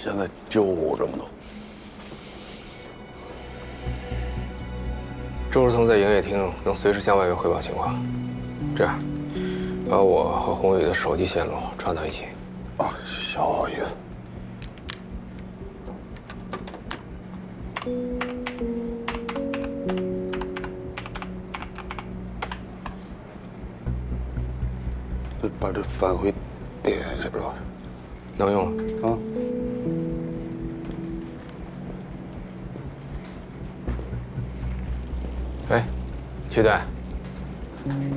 现在就这么多。周世腾在营业厅能随时向外围汇报情况。这样，把我和宏宇的手机线路串到一起。啊，小意思。把这返回点是不是？能用了。啊。哎，曲队，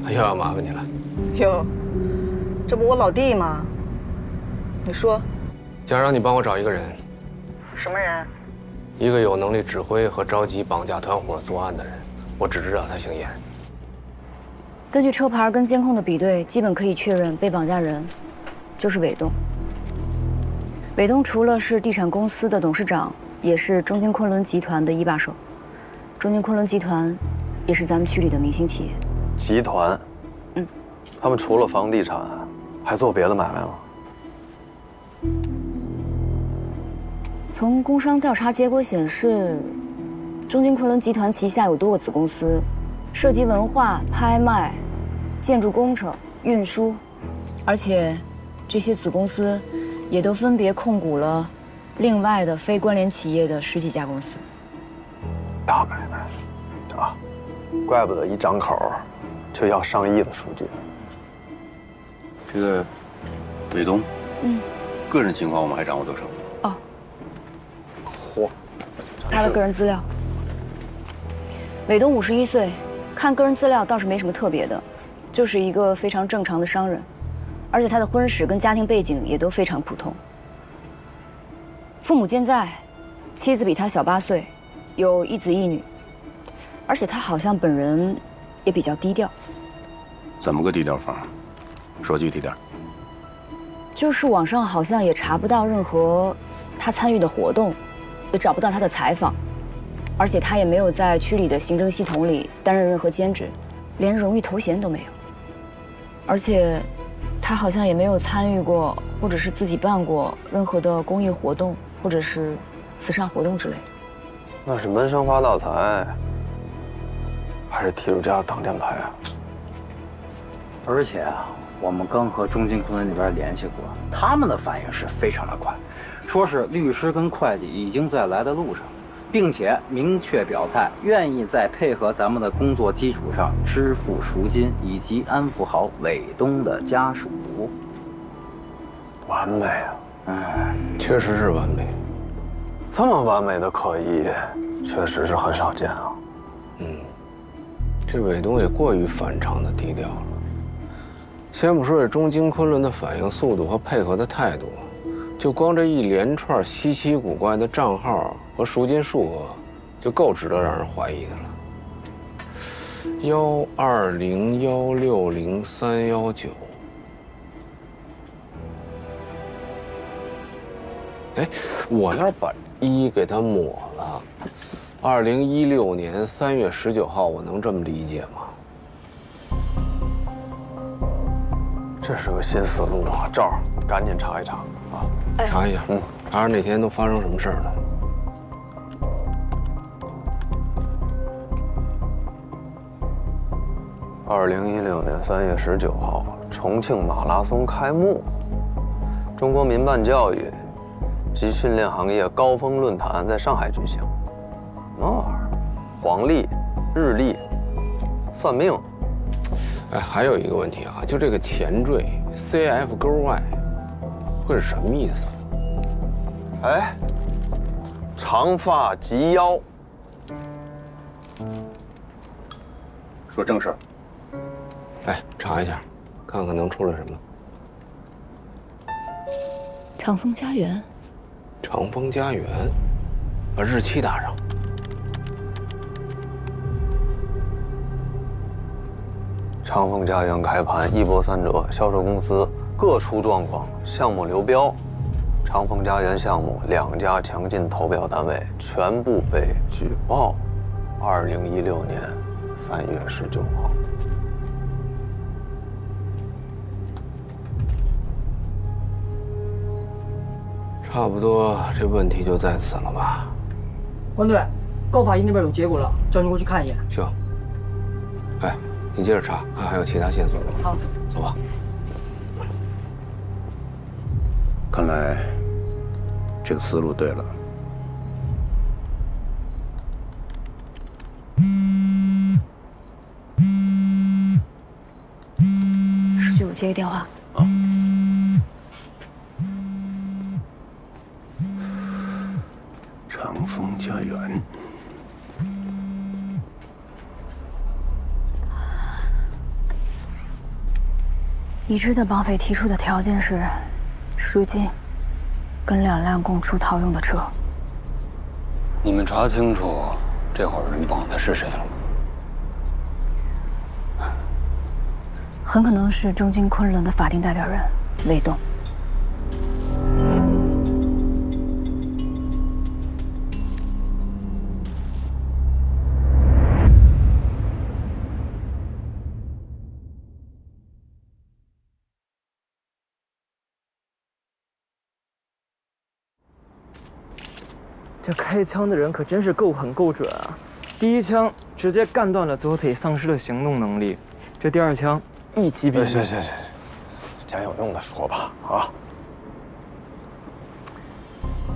又要麻烦你了。哟，这不我老弟吗？你说，想让你帮我找一个人，什么人？一个有能力指挥和召集绑架团伙作案的人。我只知道他姓严。根据车牌跟监控的比对，基本可以确认被绑架人就是韦东。韦东除了是地产公司的董事长，也是中金昆仑集团的一把手。中金昆仑集团也是咱们区里的明星企业。集团？他们除了房地产，还做别的买卖吗？从工商调查结果显示，中金昆仑集团旗下有多个子公司，涉及文化、拍卖、建筑工程、运输，而且这些子公司也都分别控股了另外的非关联企业的10几家公司。大买卖啊，怪不得一张口就要上亿的数据。这个韦东，个人情况我们还掌握多少？哦，嚯，他的个人资料。韦东51岁，看个人资料倒是没什么特别的，就是一个非常正常的商人，而且他的婚史跟家庭背景也都非常普通。父母健在，妻子比他小8岁，有1子1女，而且他好像本人也比较低调。怎么个低调法？说具体点。就是网上好像也查不到任何他参与的活动，也找不到他的采访，而且他也没有在区里的行政系统里担任任何兼职，连荣誉头衔都没有。而且他好像也没有参与过或者是自己办过任何的公益活动或者是慈善活动之类的。那是闷声发大财，还是踢出家挡箭牌啊？而且啊，我们刚和中金昆仑那边联系过，他们的反应是非常的快，说是律师跟会计已经在来的路上，并且明确表态愿意在配合咱们的工作基础上支付赎金，以及安抚好韦东的家属。完美啊！确实是完美。这么完美的可疑，确实是很少见啊。这韦东也过于反常的低调了。先不说这中金昆仑的反应速度和配合的态度，就光这一连串稀奇古怪的账号和赎金数额，就够值得让人怀疑的了。120160319，哎，我要把1给它抹了，2016年3月19号，我能这么理解吗？这是个新思路啊，赵儿，赶紧查一查啊！查一下，查查那天都发生什么事儿了。2016年3月19号，重庆马拉松开幕，中国民办教育及训练行业高峰论坛在上海举行。什么玩意儿？黄历、日历、算命。哎，还有一个问题啊，就这个前缀 CF 勾 Y 会是什么意思？哎，长发及腰。说正事儿。哎，查一下，看看能出来什么。长丰家园，长丰家园，把日期打上。长丰家园开盘一波三折，销售公司各出状况，项目流标。长丰家园项目2家强劲投标单位全部被举报。2016年3月19号。差不多，这问题就在此了吧？关队，高法医那边有结果了，叫你过去看一眼。行。哎，你接着查，看还有其他线索吗？好，走吧。看来这个思路对了。书记，我接个电话。长丰家园。已知的绑匪提出的条件是，赎金跟2辆供出逃用的车。你们查清楚这伙人绑的是谁了吗？很可能是中金昆仑的法定代表人韦东。这开枪的人可真是够狠够准啊！第一枪直接干断了左腿丧失了行动能力，这第二枪一击毙命。行，讲有用的说吧啊！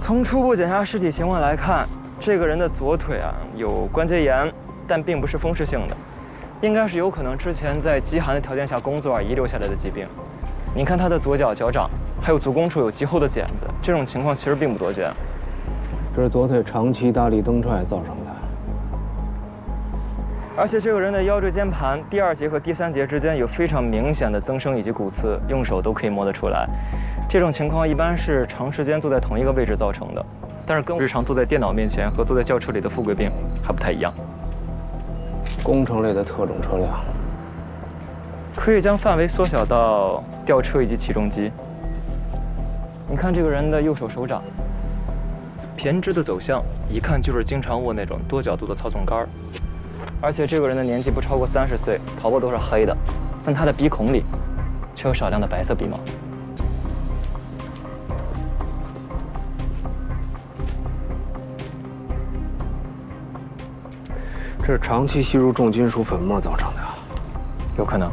从初步检查尸体情况来看，这个人的左腿有关节炎，但并不是风湿性的，应该是有可能之前在极寒的条件下工作而遗留下来的疾病。你看他的左脚脚掌还有足弓处有极厚的茧子，这种情况其实并不多见。这是左腿长期大力蹬踹造成的。而且这个人的腰椎间盘第2节和第3节之间有非常明显的增生以及骨刺，用手都可以摸得出来。这种情况一般是长时间坐在同一个位置造成的，但是跟日常坐在电脑面前和坐在轿车里的富贵病还不太一样。工程类的特种车辆，可以将范围缩小到吊车以及起重机。你看这个人的右手手掌，胼胝的走向，一看就是经常握那种多角度的操纵杆。而且这个人的年纪不超过30岁，头发都是黑的，但他的鼻孔里却有少量的白色鼻毛。这是长期吸入重金属粉末造成的。有可能，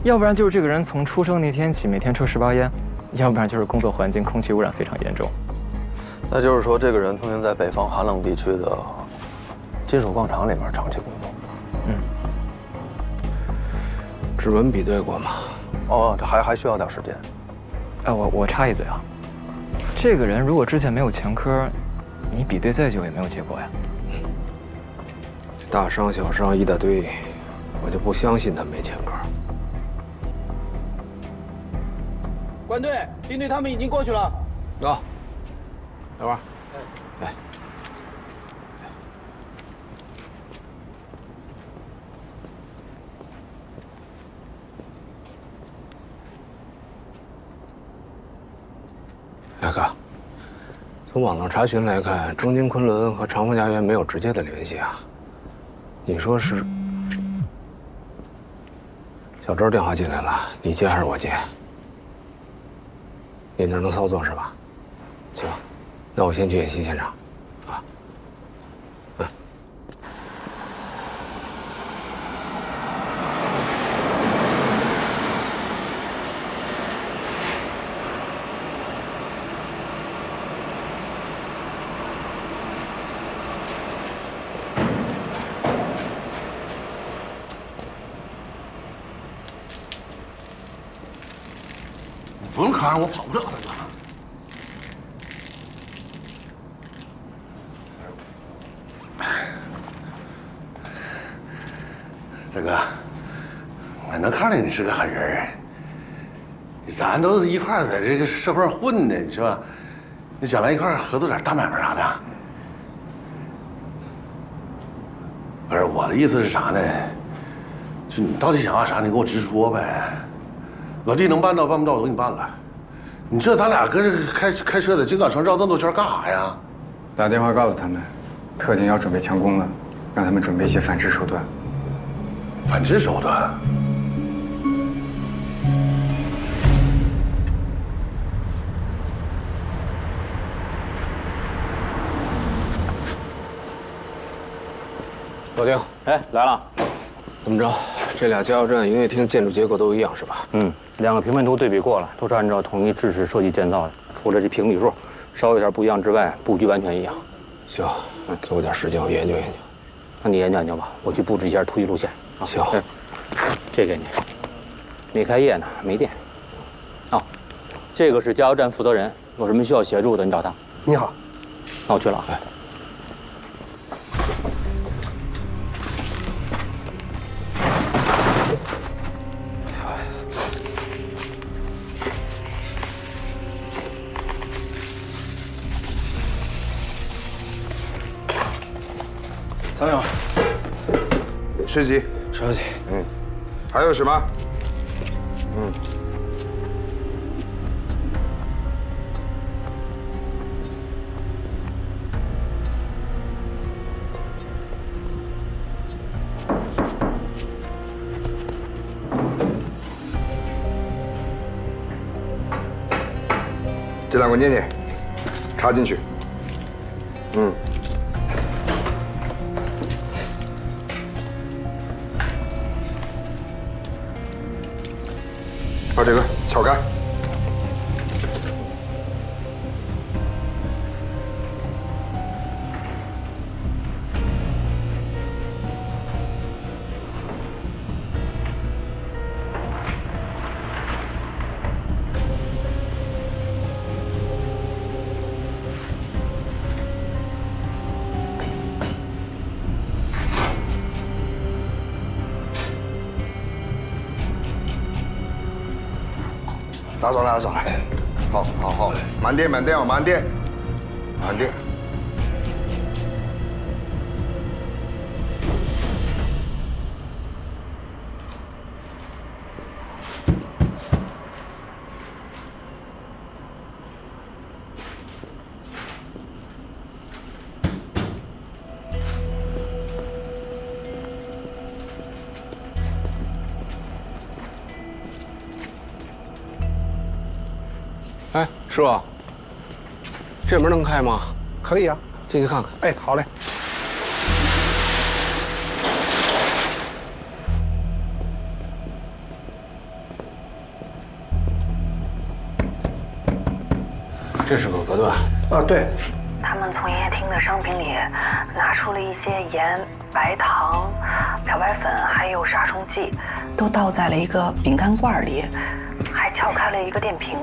要不然就是这个人从出生那天起每天抽18烟，要不然就是工作环境空气污染非常严重。那就是说，这个人曾经在北方寒冷地区的金属矿场里面长期工作。指纹比对过吗？哦，这还需要点时间。我插一嘴啊，这个人如果之前没有前科，你比对再久也没有结果呀。大伤小伤一大堆，我就不相信他没前科。关队，兵队他们已经过去了。走，小王，来。大哥，从网上查询来看，中金昆仑和长丰家园没有直接的联系啊。你说是？小周电话进来了，你接还是我接？你这能操作是吧？行，那我先去演习现场，啊。不用看，我跑不了那个。大哥，我能看出你是个狠人儿。咱都是一块儿在这个社会上混的，是吧？你将来一块儿合作点大买卖啥的。不是我的意思是啥呢？就你到底想要啥，你给我直说呗。老弟能办到办不到，我都给你办了。你这咱俩搁这开车在金港城绕这么多圈干啥呀？打电话告诉他们，特警要准备强攻了，让他们准备一些反制手段。反制手段？老丁，哎，来了。怎么着？这俩加油站营业厅建筑结构都一样是吧？两个平面图对比过了，都是按照统一制式设计建造的，除了这平米数稍微有点不一样之外，布局完全一样。行，给我点时间，我研究研究。那你研究研究吧，我去布置一下突击路线。行，这给你。没开业呢，没电。哦，这个是加油站负责人，有什么需要协助的，你找他。你好，那我去了啊。苍勇，师级，稍息。还有什么？这两个念念，插进去。把这个撬开。拿走，拿走，好，好，好，慢点，慢点哦，慢点，慢点。哎，师傅，这门能开吗？可以啊，进去看看。哎，好嘞。这是个隔断。啊，对。他们从营业厅的商品里拿出了一些盐、白糖、漂白粉，还有杀虫剂，都倒在了一个饼干罐里，还撬开了一个电瓶。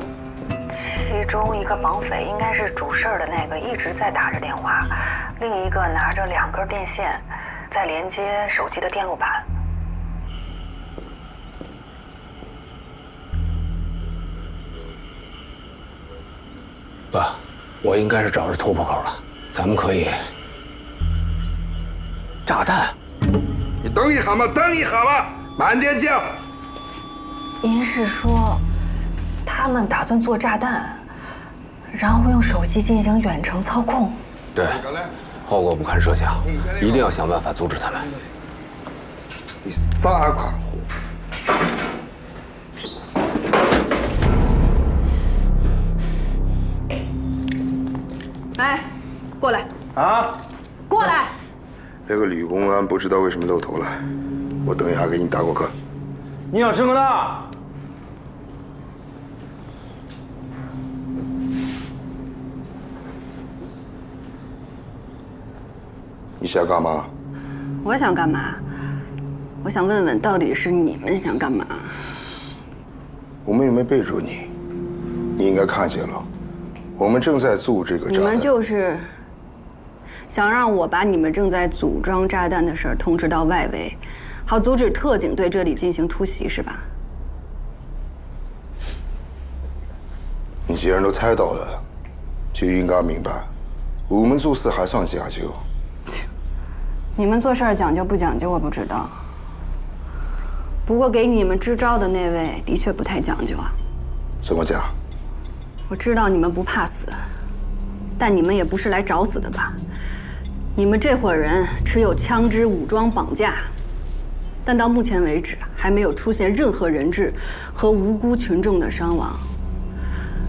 其中一个绑匪应该是主事儿的那个，一直在打着电话，另一个拿着2根电线，在连接手机的电路板。爸，我应该是找着突破口了，咱们可以。炸弹？你等一下嘛，等一下嘛，慢点讲。您是说，他们打算做炸弹？然后用手机进行远程操控。对，后果不堪设想，一定要想办法阻止他们。你撒谎！哎，过来！啊，过来！那个吕公安不知道为什么露头了，我等一下给你打过课。你想这么大？你想干嘛？我想干嘛？我想问问，到底是你们想干嘛？我们有没有备注你？你应该看见了，我们正在做这个炸弹。你们就是想让我把你们正在组装炸弹的事儿通知到外围，好阻止特警对这里进行突袭，是吧？你既然都猜到了，就应该明白，我们做事还算讲究。你们做事儿讲究不讲究我不知道，不过给你们支招的那位的确不太讲究啊。怎么讲？我知道你们不怕死，但你们也不是来找死的吧？你们这伙人持有枪支、武装、绑架，但到目前为止还没有出现任何人质和无辜群众的伤亡，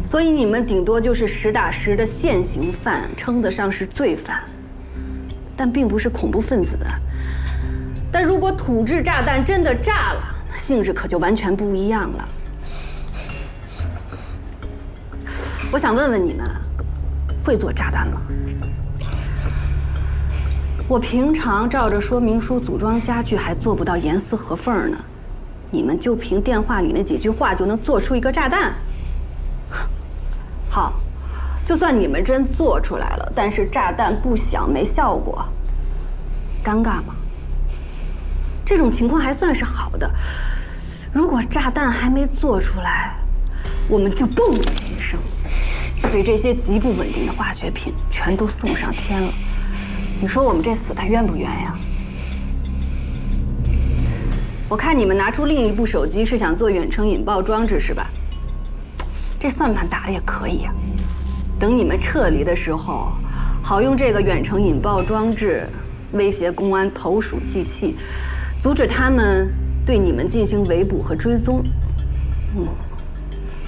所以你们顶多就是实打实的现行犯，称得上是罪犯，但并不是恐怖分子。但如果土制炸弹真的炸了，那性质可就完全不一样了。我想问问你们，会做炸弹吗？我平常照着说明书组装家具还做不到严丝合缝呢，你们就凭电话里那几句话就能做出一个炸弹？好，就算你们真做出来了，但是炸弹不响没效果，尴尬吗？这种情况还算是好的。如果炸弹还没做出来，我们就嘣的一声，被这些极不稳定的化学品全都送上天了。你说我们这死的冤不冤呀？我看你们拿出另一部手机是想做远程引爆装置是吧？这算盘打的也可以呀。等你们撤离的时候，好用这个远程引爆装置威胁公安投鼠忌器，阻止他们对你们进行围捕和追踪。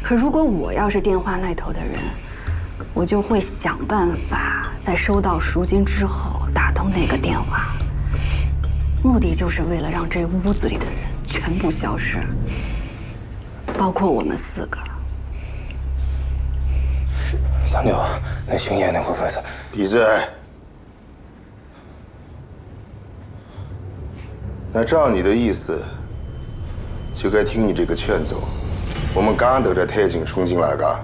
可如果我要是电话那头的人，我就会想办法在收到赎金之后打通那个电话，目的就是为了让这屋子里的人全部消失，包括我们4个。小妞，那熊爷那会不会是？闭嘴！那照你的意思，就该听你这个劝走。我们刚都在太井冲进来噶。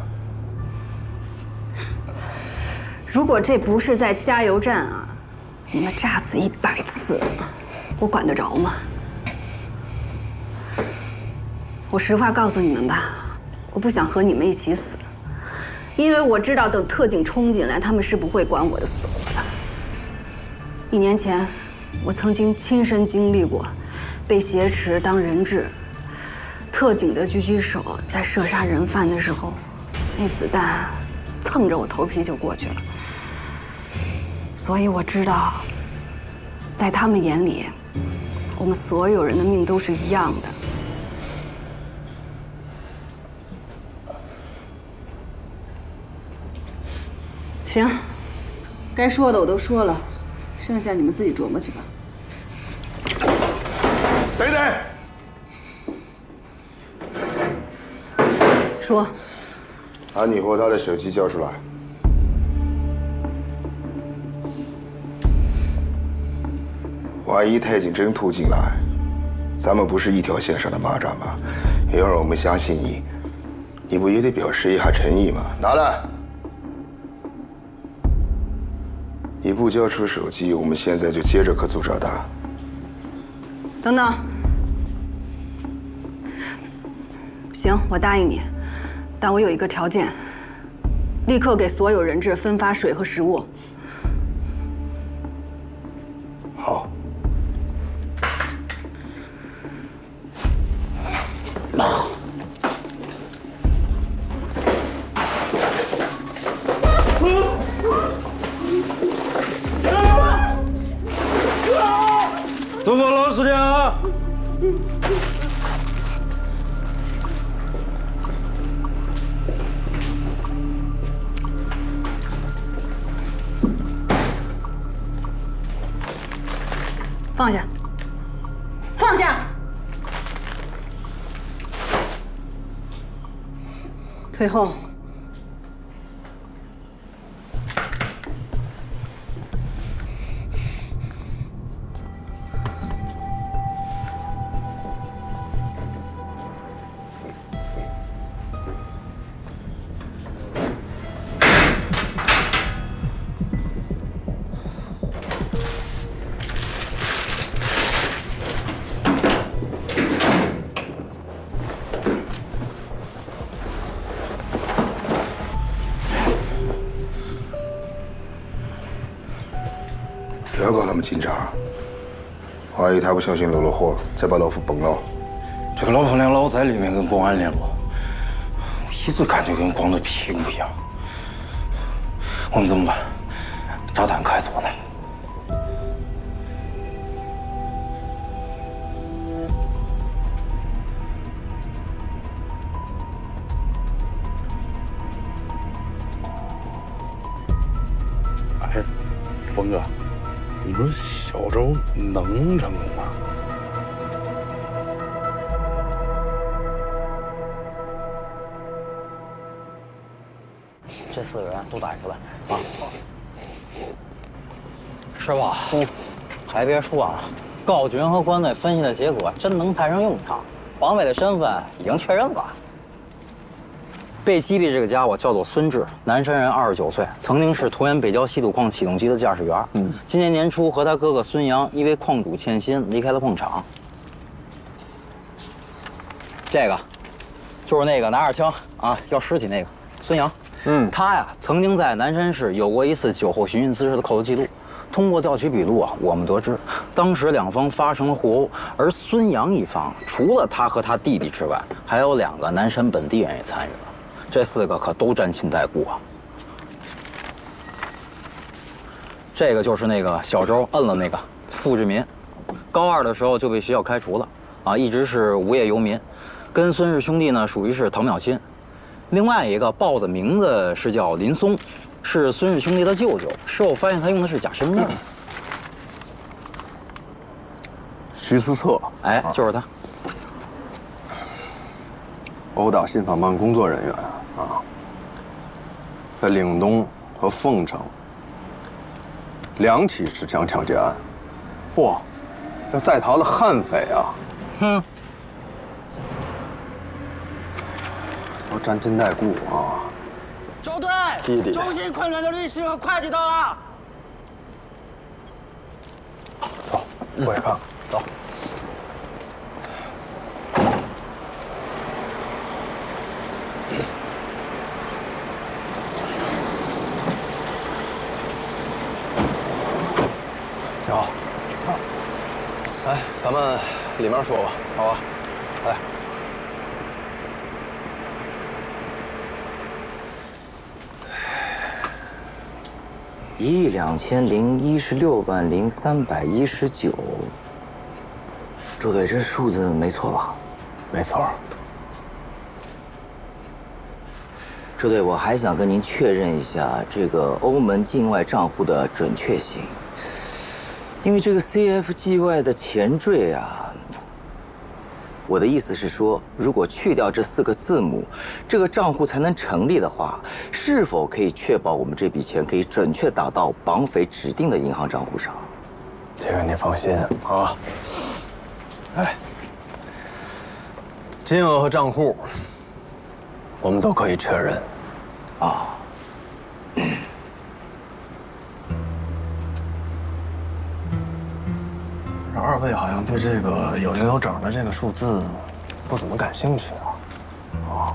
如果这不是在加油站啊，你们炸死100次，我管得着吗？我实话告诉你们吧，我不想和你们一起死，因为我知道等特警冲进来，他们是不会管我的死活的。1年前，我曾经亲身经历过被挟持当人质，特警的狙击手在射杀人犯的时候，那子弹蹭着我头皮就过去了。所以我知道，在他们眼里，我们所有人的命都是一样的。行，该说的我都说了，剩下你们自己琢磨去吧。等等，说，把你和他的手机交出来。万一太警真突进来，咱们不是一条线上的蚂蚱吗？也要让我们相信你，你不也得表示一下诚意吗？拿来！你不交出手机，我们现在就接着可做炸弹。等等，行，我答应你，但我有一个条件，立刻给所有人质分发水和食物。好。都给我老实点啊！放下，放下！退后。不要搞他们紧张，万一他不小心漏了货，再把老夫崩了。这个老头娘老在里面跟公安联络，我一直感觉跟光着屁股一样。我们怎么办？炸弹可还做呢？哎，峰哥。你说小周能成功吗？这4个人都带出来啊！师傅，还别说啊，高军和关队分析的结果真能派上用场。王伟的身份已经确认了。被击毙这个家伙叫做孙志，南山人，29岁，曾经是沱源北郊稀土矿起重机的驾驶员。今年年初和他哥哥孙阳因为矿主欠薪离开了矿场。这个，就是那个拿着枪啊要尸体那个孙阳。他呀曾经在南山市有过一次酒后寻衅滋事的口头记录。通过调取笔录啊，我们得知，当时两方发生了互殴，而孙阳一方除了他和他弟弟之外，还有2个南山本地人也参与了。这4个可都沾亲带故啊。这个就是那个小周摁了那个傅志民，高2的时候就被学校开除了啊，一直是无业游民，跟孙氏兄弟呢属于是藤秒亲。另外一个报的名字是叫林松，是孙氏兄弟的舅舅。事后发现他用的是假身份证。徐思策，哎，就是他。殴打信访办工作人员啊，在岭东和凤城2起持枪抢劫案，嚯，这在逃的悍匪啊！哼，都沾亲带故啊！周队，弟弟，中信昆仑的律师和会计到了。走，过去看看。走。你好，来，咱们里面说吧，好吧？来。120160319，周队，这数字没错吧？没错。周队，我还想跟您确认一下这个欧盟境外账户的准确性，因为这个 CFGY 的前缀啊，我的意思是说，如果去掉这4个字母，这个账户才能成立的话，是否可以确保我们这笔钱可以准确打到绑匪指定的银行账户上？这个你放心啊。哎，金额和账户，我们都可以确认。啊。2位好像对这个有零有整的这个数字不怎么感兴趣啊。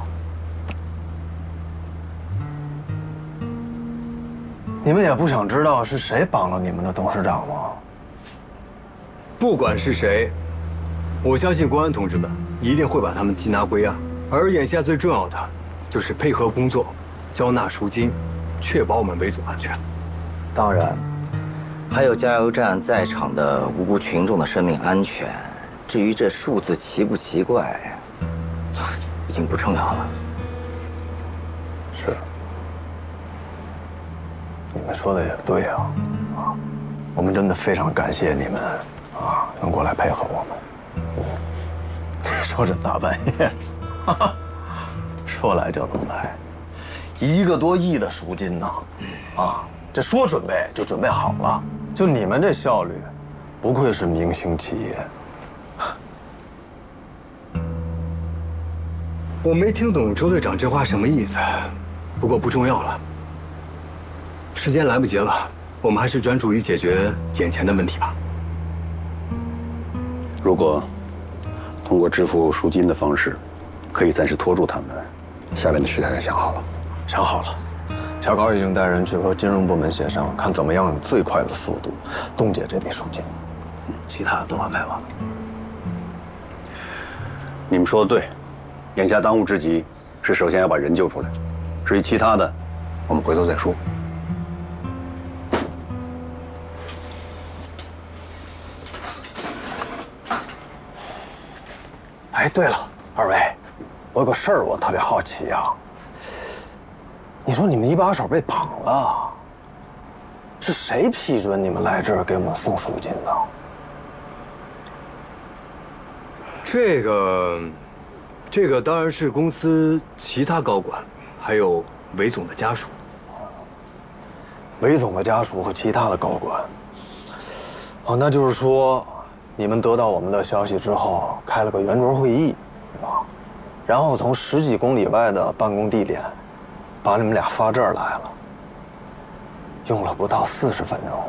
你们也不想知道是谁绑了你们的董事长吗？不管是谁，我相信公安同志们一定会把他们缉拿归案。而眼下最重要的就是配合工作，交纳赎金，确保我们维族安全。当然。还有加油站在场的无辜群众的生命安全。至于这数字奇不奇怪，已经不重要了。是，你们说的也对啊，我们真的非常感谢你们啊，能过来配合我们。说这大半夜，说来就能来，1个多亿的赎金呢，啊，这说准备就准备好了。就你们这效率，不愧是明星企业。我没听懂周队长这话什么意思，不过不重要了。时间来不及了，我们还是专注于解决眼前的问题吧。如果通过支付赎金的方式，可以暂时拖住他们，下面的事大家想好了？想好了。小高已经带人去和金融部门协商，看怎么样用最快的速度冻结这笔赎金，其他的都安排完了。你们说的对，眼下当务之急是首先要把人救出来，至于其他的，我们回头再说。哎，对了，2位，我有个事儿我特别好奇啊。你说你们一把手被绑了，是谁批准你们来这儿给我们送赎金的？这个当然是公司其他高管，还有韦总的家属。韦总的家属和其他的高管。哦，那就是说，你们得到我们的消息之后，开了个圆桌会议，是吧？然后从10几公里外的办公地点，把你们俩发这儿来了，用了不到40分钟。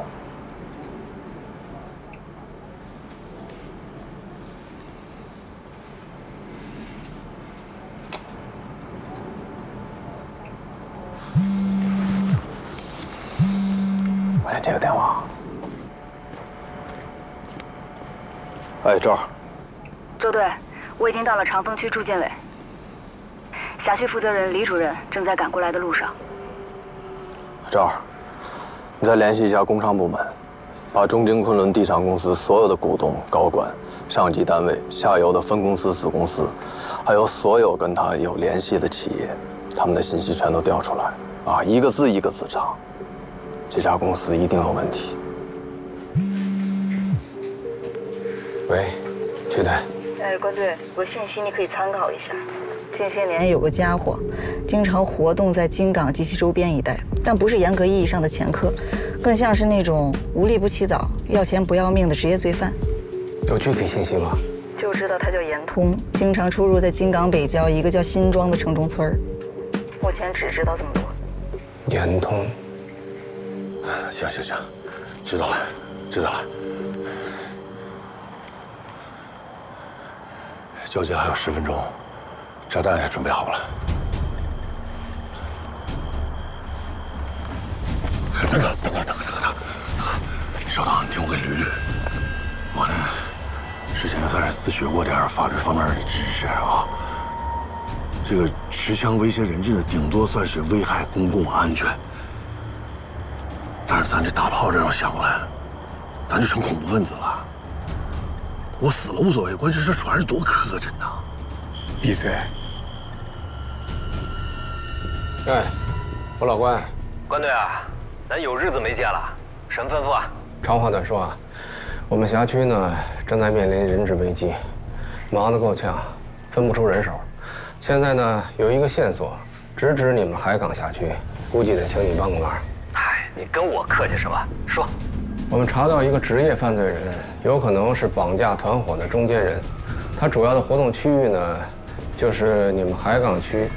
我先接个电话。哎，这儿。周队，我已经到了长风区住建委，辖区负责人李主任正在赶过来的路上。这儿，你再联系一下工商部门，把中京昆仑地产公司所有的股东、高管、上级单位、下游的分公司、子公司，还有所有跟他有联系的企业，他们的信息全都调出来，啊，一个字一个字查。这家公司一定有问题。喂，区队。关队，有信息你可以参考一下。近些年有个家伙，经常活动在京港及其周边一带，但不是严格意义上的前科，更像是那种无利不起早、要钱不要命的职业罪犯。有具体信息吗？就知道他叫严通，经常出入在京港北郊一个叫新庄的城中村。目前只知道这么多。严通。行，知道了。交接还有10分钟，炸弹也准备好了。等等，你稍等，你听我给捋捋。我呢，之前还是自学过点法律方面的知识啊。这个持枪威胁人质呢，顶多算是危害公共安全。但是咱这大炮这要响了，咱就成恐怖分子了。我死了无所谓，关键是船是多磕碜呐！闭嘴！哎，我老关。关队啊，咱有日子没见了，什么吩咐啊？长话短说啊，我们辖区呢正在面临人质危机，忙得够呛，分不出人手。现在呢有一个线索，直指你们海港辖区，估计得请你帮个忙。嗨，你跟我客气什么？说。我们查到一个职业犯罪人，有可能是绑架团伙的中间人。他主要的活动区域呢，就是你们海港区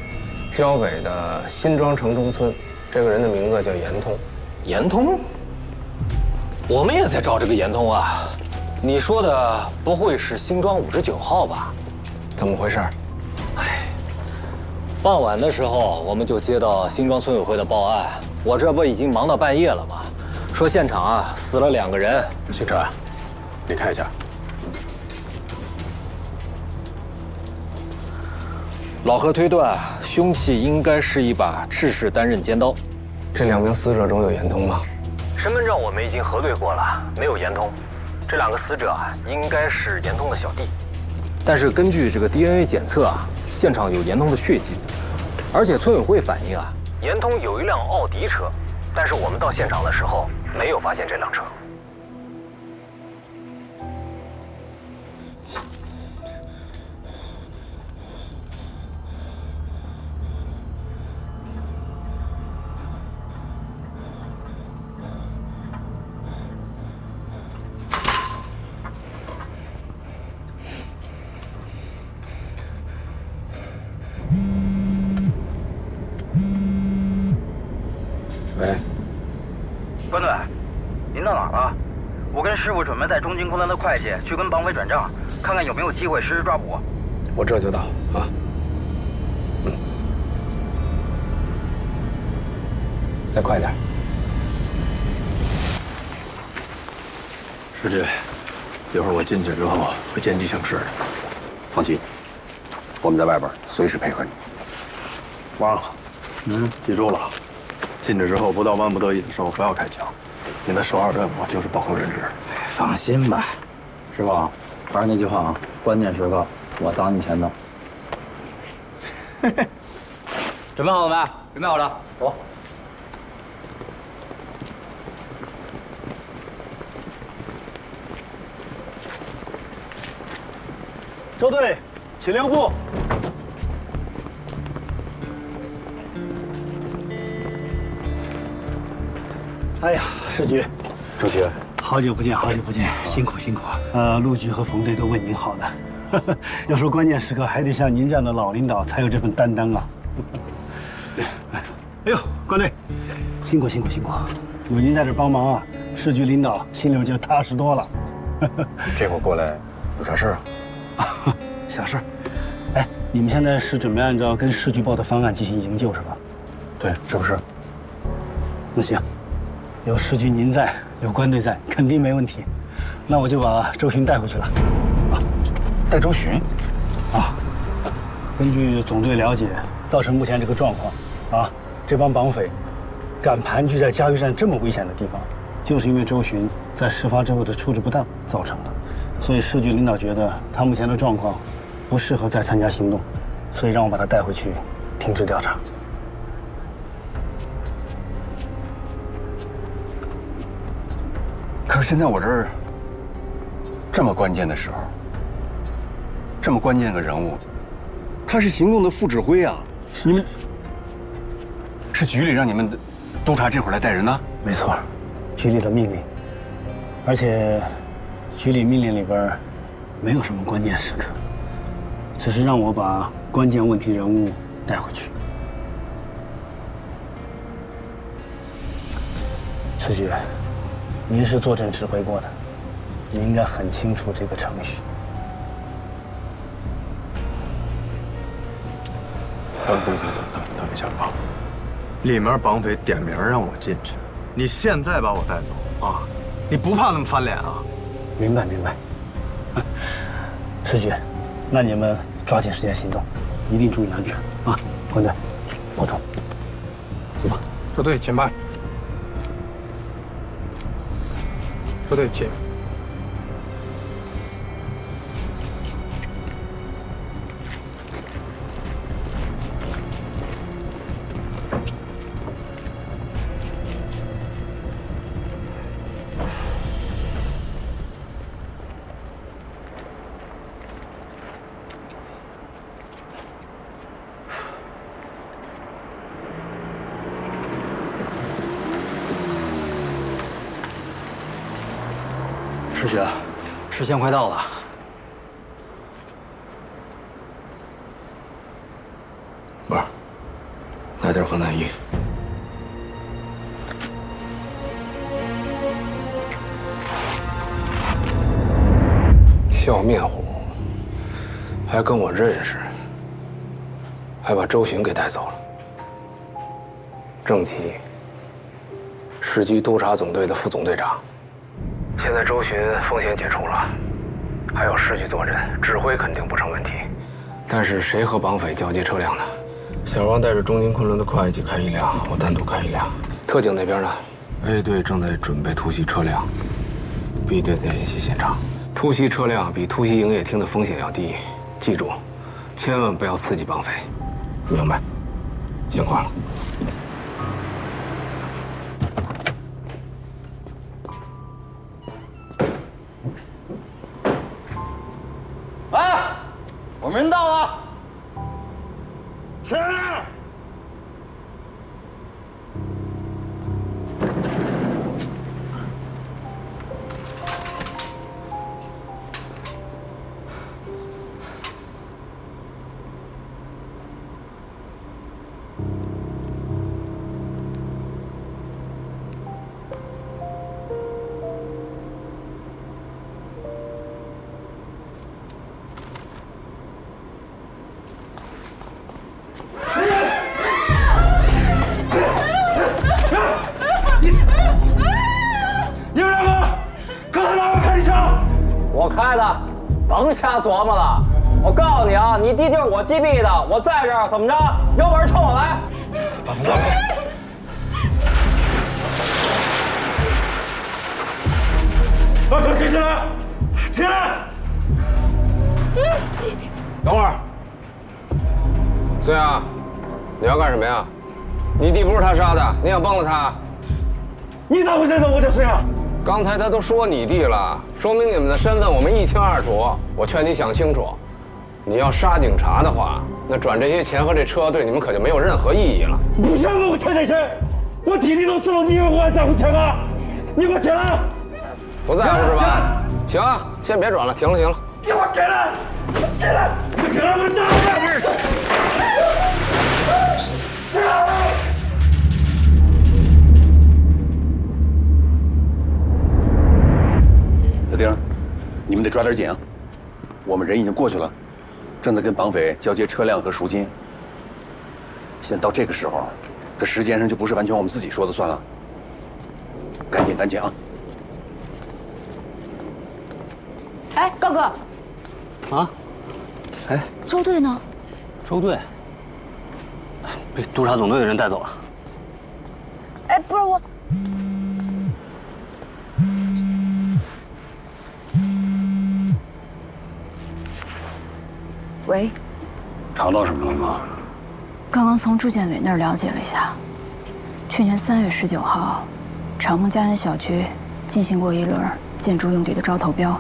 郊北的新庄城中村。这个人的名字叫严通。严通？我们也在找这个严通啊。你说的不会是新庄59号吧？怎么回事？哎，傍晚的时候我们就接到新庄村委会的报案，我这不已经忙到半夜了吗？说现场啊死了2个人。姓陈，你看一下。老何推断，凶器应该是一把制式单刃尖刀。这2名死者中有严通吗？身份证我们已经核对过了，没有严通。这2个死者啊，应该是严通的小弟。但是根据这个 DNA 检测啊，现场有严通的血迹，而且村委会反映啊，严通有一辆奥迪车，但是我们到现场的时候没有发现这辆车。喂，关队，您到哪儿了？我跟师傅准备带中京昆仑的会计去跟绑匪转账，看看有没有机会实施抓捕。我这就到啊。再快点。师姐，一会儿我进去之后会见机行事的。放心，我们在外边随时配合你。忘了，记住了。进去之后，不到万不得已的时候不要开枪。你的首要任务就是保护人质。放心吧，师傅，还是那句话啊，关键时刻我挡你前头。准备好了没？准备好了，走。周队，请留步。哎呀，世局，周局，好久不见，好久不见，辛苦辛苦。陆局和冯队都为您好呢。要说关键时刻还得像您这样的老领导才有这份担当啊。哎呦，关队，辛苦辛苦辛苦，有您在这帮忙啊，市局领导心里就踏实多了。这会儿过来有啥事儿啊？小事儿。哎，你们现在是准备按照跟市局报的方案进行营救是吧？对，是不是？那行，有市局您在，有关队在，肯定没问题。那我就把周巡带回去了。啊，带周巡？啊，根据总队了解，造成目前这个状况，啊，这帮绑匪敢盘踞在嘉峪站这么危险的地方，就是因为周巡在事发之后的处置不当造成的。所以市局领导觉得他目前的状况不适合再参加行动，所以让我把他带回去停止调查。可是现在我这儿这么关键的时候，这么关键的人物，他是行动的副指挥啊！你们是局里让你们督察这会儿来带人呢？没错，局里的命令，而且局里命令里边没有什么关键时刻，只是让我把关键问题人物带回去。市局，您是坐镇指挥过的，你应该很清楚这个程序。等一下啊！里面绑匪点名让我进去，你现在把我带走啊？你不怕他们翻脸啊？明白。市局，那你们抓紧时间行动，一定注意安全啊！关队，保重。走吧。周队，前排。周队，请。市局，时间快到了。不是，来点防弹衣。笑面虎，还跟我认识，还把周巡给带走了。郑琦，市局督察总队的副总队长。现在周巡风险解除了，还有市局坐镇，指挥肯定不成问题。但是谁和绑匪交接车辆呢？小王带着中金昆仑的会计开一辆，我单独开一辆。特警那边呢 ？A 队正在准备突袭车辆 ，B 队在演习现场。突袭车辆比突袭营业厅的风险要低，记住，千万不要刺激绑匪，明白？先挂了。我们人到了，起来！我开的，甭瞎琢磨了。我告诉你啊，你弟就是我击毙的，我在这儿，怎么着？有本事冲我来！把门打开！把手举起来！起来！等会儿，孙阳，你要干什么呀？你弟不是他杀的，你想帮了他？你咋会知道我叫孙阳？刚才他都说你弟了，说明你们的身份我们一清二楚。我劝你想清楚，你要杀警察的话，那转这些钱和这车对你们可就没有任何意义了。你不想给我钱这些，我弟弟都死了，你以为我还在乎钱啊？你给我钱来！不在乎是吧？行啊，先别转了，停了。给我钱来！钱来！不钱来，我打你！小丁，你们得抓点紧啊！我们人已经过去了，正在跟绑匪交接车辆和赎金。现在到这个时候，这时间上就不是完全我们自己说的算了。赶紧啊！哎，高哥。啊？哎，周队呢？周队被督察总队的人带走了。哎，不是我。喂，查到什么了吗？刚刚从住建委那儿了解了一下，去年3月19号，长丰家园小区进行过一轮建筑用地的招投标，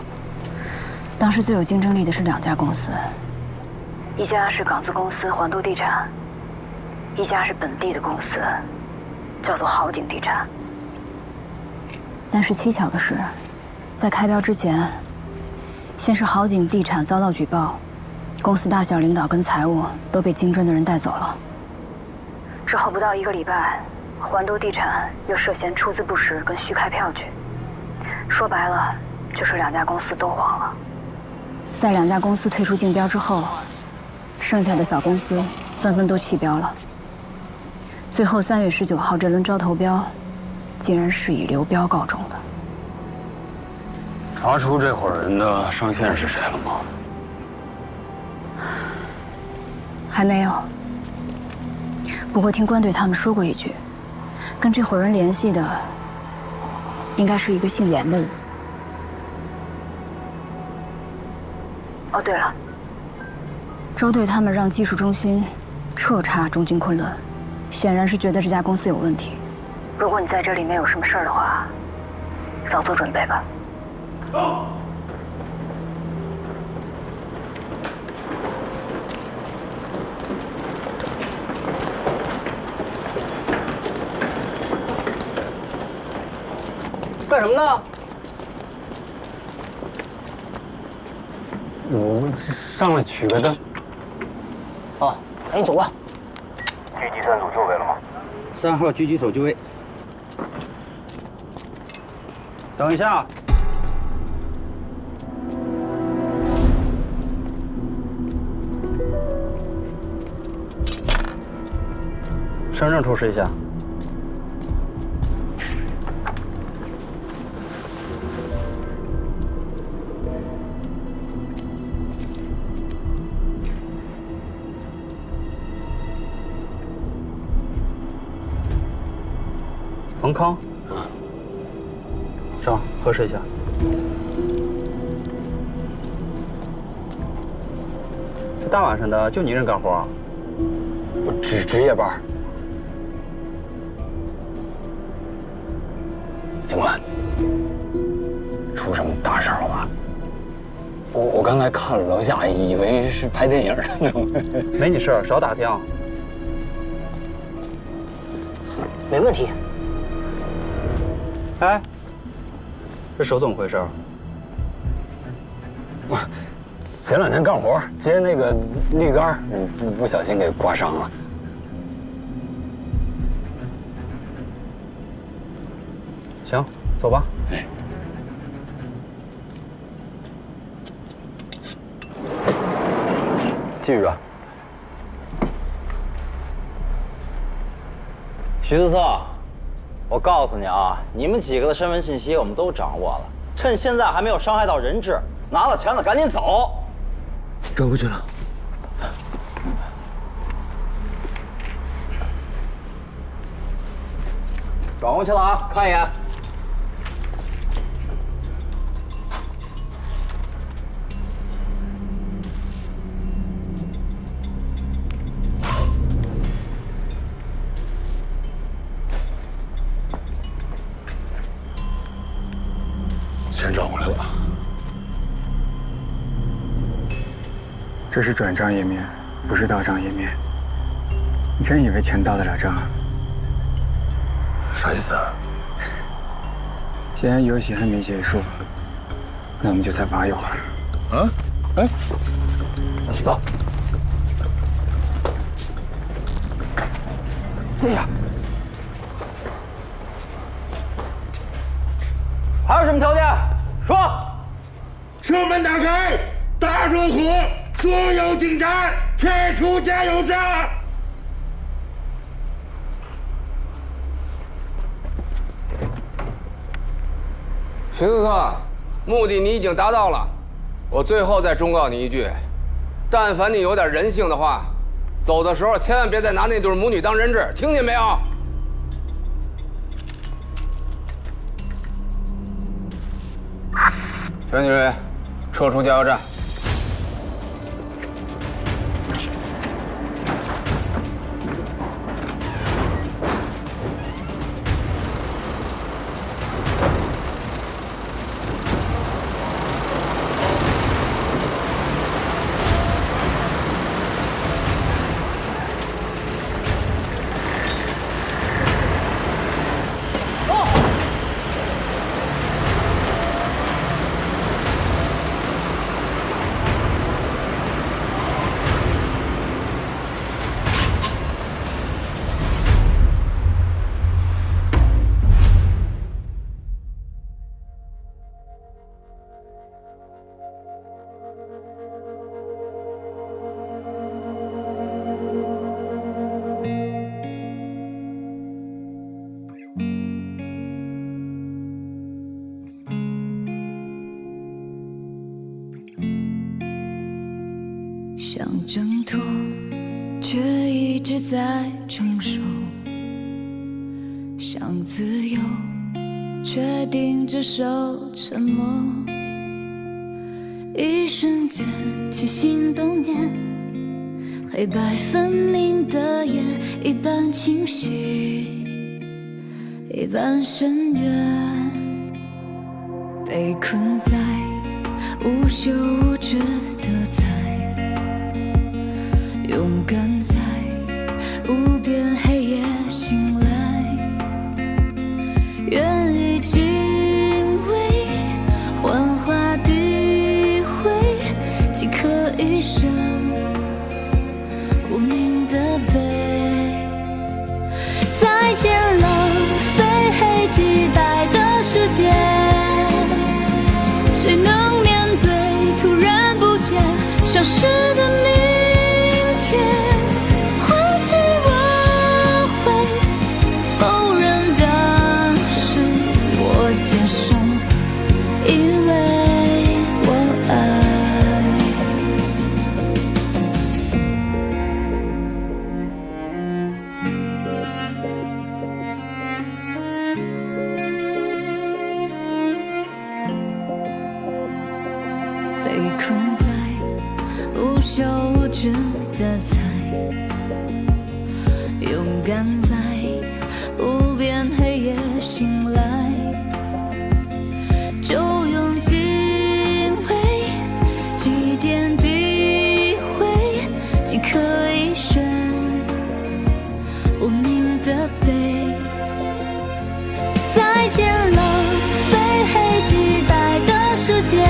当时最有竞争力的是2家公司，一家是港资公司环都地产，一家是本地的公司，叫做豪景地产。但是蹊跷的是，在开标之前，先是豪景地产遭到举报。公司大小领导跟财务都被经侦的人带走了。之后不到1个礼拜，环都地产又涉嫌出资不实跟虚开票据。说白了，就是2家公司都黄了。在2家公司退出竞标之后，剩下的小公司纷纷都弃标了。最后3月19号这轮招投标，竟然是以流标告终的。查出这伙人的上线是谁了吗？还没有，不过听关队他们说过一句，跟这伙人联系的应该是一个姓严的人。哦，对了，周队他们让技术中心彻查中金昆仑，显然是觉得这家公司有问题。如果你在这里没有什么事儿的话，早做准备吧。走。干什么呢？我上来取个灯。好，赶紧走吧。狙击3组就位了吗？3号狙击手就位。等一下。身份证出示一下。冯康，上核实一下。这大晚上的就你一人干活啊？我值夜班。警官，出什么大事了吧？我刚才看了楼下，以为是拍电影呢。没你事，少打听。没问题。哎，这手怎么回事？我前2天干活接那个绿杆，不小心给刮伤了。行，走吧。哎，继续啊。徐思策。我告诉你啊，你们几个的身份信息我们都掌握了，趁现在还没有伤害到人质，拿了钱了赶紧走。转过去了。转过去了啊，看一眼。全找回来了。这是转账页面，不是到账页面。你真以为钱到得了账啊？啥意思啊？既然游戏还没结束，那我们就再玩一会儿。啊？哎，走。坐下。还有什么条件？说。车门打开，大热火，所有警察撤出加油站。徐斯特，目的你已经达到了。我最后再忠告你一句：但凡你有点人性的话，走的时候千万别再拿那对母女当人质，听见没有？全体人员，撤出加油站。想挣脱，却一直在承受；想自由，却盯着手沉默。一瞬间起心动念，黑白分明的眼，一半清晰，一半深渊，被困在无休无止的猜。勇敢在无边黑夜醒来，愿与敬畏幻化诋毁，即刻一生无名的悲。再见了非黑即白的世界，谁能面对突然不见消失的明天？或许我会否认的是我接受，因为我爱。被困在无休无止的猜，勇敢在无边黑夜醒来，就用敬畏祭奠诋毁，即刻一生无名的悲。再见了非黑即白的世界，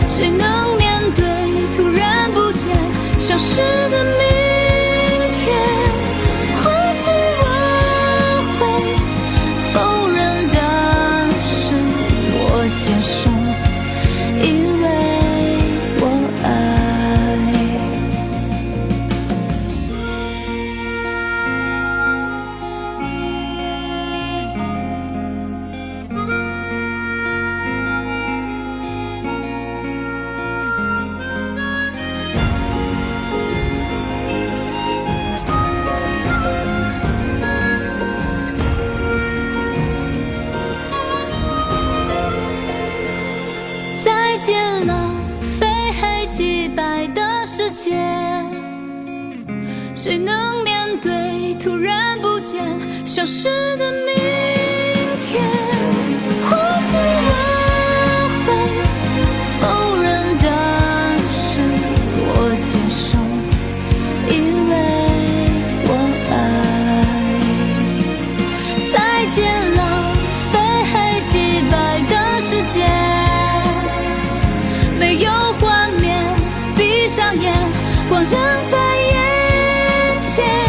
谁能面对突然不见消失的明天？或许我会否认的是我接受，因为我爱。再见了非黑即白的世界，谁能面对突然不见消失的明天？或许我会否认的是接受，因为我爱。再见了，非黑即白的世界，没有画面，闭上眼，光仍在眼前。